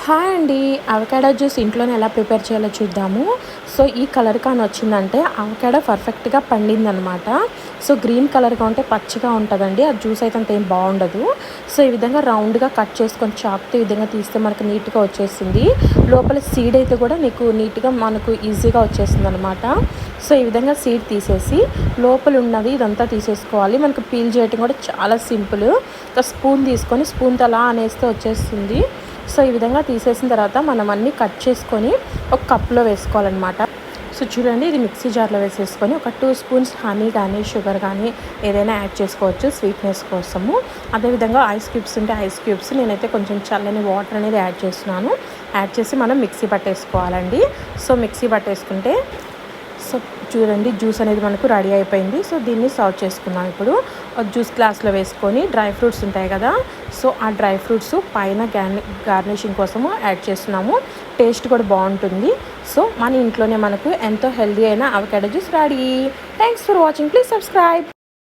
Hi అండి. Avocado juice ఇంట్లోనే ఎలా ప్రిపేర్ చేయాలో చూద్దాము. సో ఈ కలర్ కాని వచ్చిందంటే అవకాడో పర్ఫెక్ట్గా పండిందనమాట. సో గ్రీన్ కలర్గా ఉంటే పచ్చిగా ఉంటుందండి, ఆ జ్యూస్ అయితే అంత ఏం బాగుండదు. సో ఈ విధంగా రౌండ్గా కట్ చేసుకొని చాప్తో ఈ విధంగా తీస్తే మనకు నీట్గా వచ్చేసింది. లోపల సీడ్ అయితే కూడా నీకు నీట్గా మనకు ఈజీగా వచ్చేస్తుంది అనమాట. సో ఈ విధంగా సీడ్ తీసేసి లోపల ఉన్నది ఇదంతా తీసేసుకోవాలి. మనకు పీల్ చేయటం కూడా చాలా సింపుల్. ఒక స్పూన్ తీసుకొని స్పూన్తో అలా అనేస్తే వచ్చేస్తుంది. సో ఈ విధంగా తీసేసిన తర్వాత మనం అన్నీ కట్ చేసుకొని ఒక కప్లో వేసుకోవాలన్నమాట. సో చూడండి, ఇది మిక్సీ జార్లో వేసేసుకొని ఒక 2 స్పూన్స్ హనీ కానీ షుగర్ కానీ ఏదైనా యాడ్ చేసుకోవచ్చు స్వీట్నెస్ కోసము. అదేవిధంగా ఐస్ క్యూబ్స్ ఉంటే ఐస్ క్యూబ్స్, నేనైతే కొంచెం చల్లని వాటర్ అనేది యాడ్ చేస్తున్నాను. యాడ్ చేసి మనం మిక్సీ పట్టేసుకోవాలండి. సో మిక్సీ పట్టేసుకుంటే సో చూడండి, జ్యూస్ అనేది మనకు రెడీ అయిపోయింది. సో దీన్ని సర్వ్ చేసుకున్నాం. ఇప్పుడు జ్యూస్ గ్లాస్లో వేసుకొని డ్రై ఫ్రూట్స్ ఉంటాయి కదా, సో ఆ డ్రై ఫ్రూట్స్ పైన గార్నిషింగ్ కోసము యాడ్ చేస్తున్నాము. టేస్ట్ కూడా బాగుంటుంది. సో మన ఇంట్లోనే మనకు ఎంతో హెల్దీ అయిన avocado juice ready. Thanks for watching. Please subscribe.